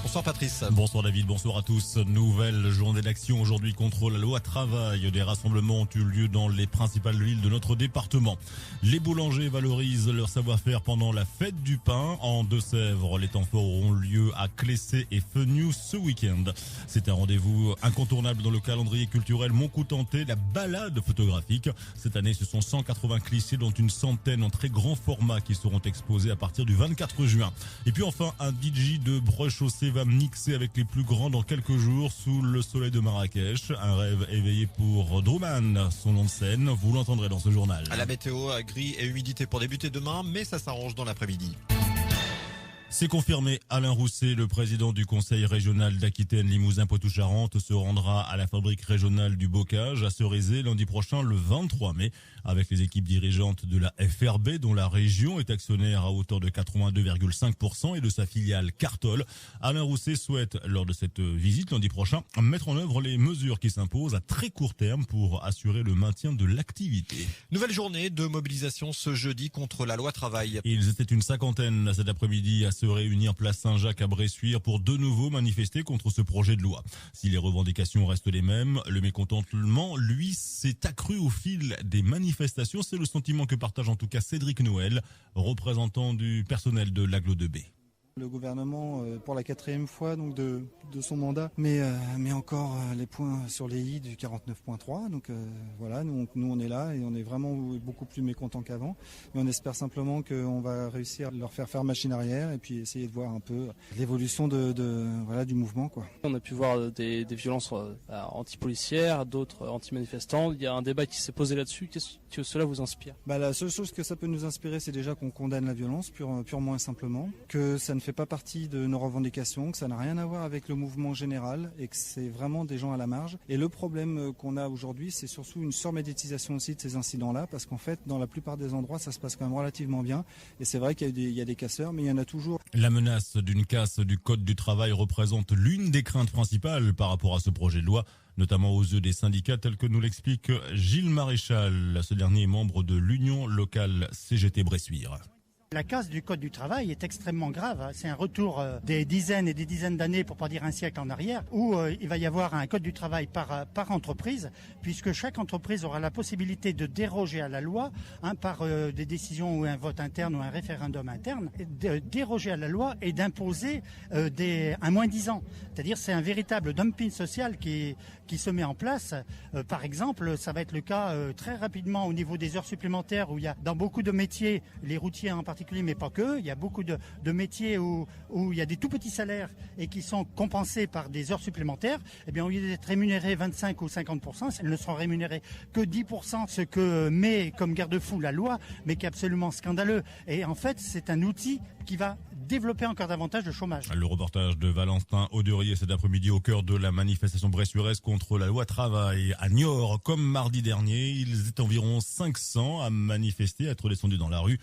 Bonsoir Patrice. Bonsoir David, bonsoir à tous. Nouvelle journée d'action aujourd'hui contre la loi travail. Des rassemblements ont eu lieu dans les principales villes de notre département. Les boulangers valorisent leur savoir-faire pendant la fête du pain. En Deux-Sèvres, les temps forts auront lieu à Clessé et Feniou ce week-end. C'est un rendez-vous incontournable dans le calendrier culturel Montcoutantais, la balade photographique. Cette année, ce sont 180 clichés dont une centaine en très grand format qui seront exposés à partir du 24 juin. Et puis enfin, un DJ de Breux-Chaussée va mixer avec les plus grands dans quelques jours sous le soleil de Marrakech. Un rêve éveillé pour Druman, son nom de scène. Vous l'entendrez dans ce journal. À la météo, gris et humidité pour débuter demain, mais ça s'arrange dans l'après-midi. C'est confirmé, Alain Rousset, le président du conseil régional d'Aquitaine Limousin-Poitou-Charentes, se rendra à la fabrique régionale du bocage à Cerizay lundi prochain le 23 mai avec les équipes dirigeantes de la FRB dont la région est actionnaire à hauteur de 82,5% et de sa filiale Cartol. Alain Rousset souhaite, lors de cette visite lundi prochain, mettre en œuvre les mesures qui s'imposent à très court terme pour assurer le maintien de l'activité. Nouvelle journée de mobilisation ce jeudi contre la loi travail. Ils étaient une cinquantaine cet après-midi à se réunir place Saint-Jacques à Bressuire pour de nouveau manifester contre ce projet de loi. Si les revendications restent les mêmes, le mécontentement, lui, s'est accru au fil des manifestations. C'est le sentiment que partage en tout cas Cédric Noël, représentant du personnel de l'Agglo 2B. Le gouvernement, pour la 4e fois donc de son mandat, met encore les points sur les i du 49.3. Donc voilà, nous on est là et on est vraiment beaucoup plus mécontents qu'avant. Mais on espère simplement qu'on va réussir à leur faire machine arrière et puis essayer de voir un peu l'évolution du mouvement, quoi. On a pu voir des violences anti-policières, d'autres anti-manifestants. Il y a un débat qui s'est posé là-dessus. Qu'est-ce que cela vous inspire ? La seule chose que ça peut nous inspirer, c'est déjà qu'on condamne la violence purement et simplement, que ça ne fait pas partie de nos revendications, que ça n'a rien à voir avec le mouvement général et que c'est vraiment des gens à la marge. Et le problème qu'on a aujourd'hui, c'est surtout une surmédiatisation aussi de ces incidents-là, parce qu'en fait, dans la plupart des endroits, ça se passe quand même relativement bien. Et c'est vrai qu'il y a des casseurs, mais il y en a toujours. La menace d'une casse du Code du travail représente l'une des craintes principales par rapport à ce projet de loi, notamment aux yeux des syndicats, tels que nous l'explique Gilles Maréchal. Ce dernier est membre de l'Union locale CGT Bressuire. La casse du Code du travail est extrêmement grave. C'est un retour des dizaines et des dizaines d'années, pour pas dire un siècle en arrière, où il va y avoir un Code du travail par entreprise, puisque chaque entreprise aura la possibilité de déroger à la loi par des décisions ou un vote interne ou un référendum interne, de déroger à la loi et d'imposer un moins-disant. C'est-à-dire c'est un véritable dumping social qui se met en place. Par exemple, ça va être le cas très rapidement au niveau des heures supplémentaires, où il y a dans beaucoup de métiers, les routiers en particulier, mais pas que. Il y a beaucoup de métiers où il y a des tout petits salaires et qui sont compensés par des heures supplémentaires. Eh bien, au lieu d'être rémunérés 25 ou 50%, elles ne seront rémunérées que 10%, ce que met comme garde-fou la loi, mais qui est absolument scandaleux. Et en fait, c'est un outil qui va développer encore davantage le chômage. Le reportage de Valentin Auderier cet après-midi au cœur de la manifestation bressuiraise contre la loi travail à Niort. Comme mardi dernier, ils étaient environ 500 à manifester, à être descendus dans la rue.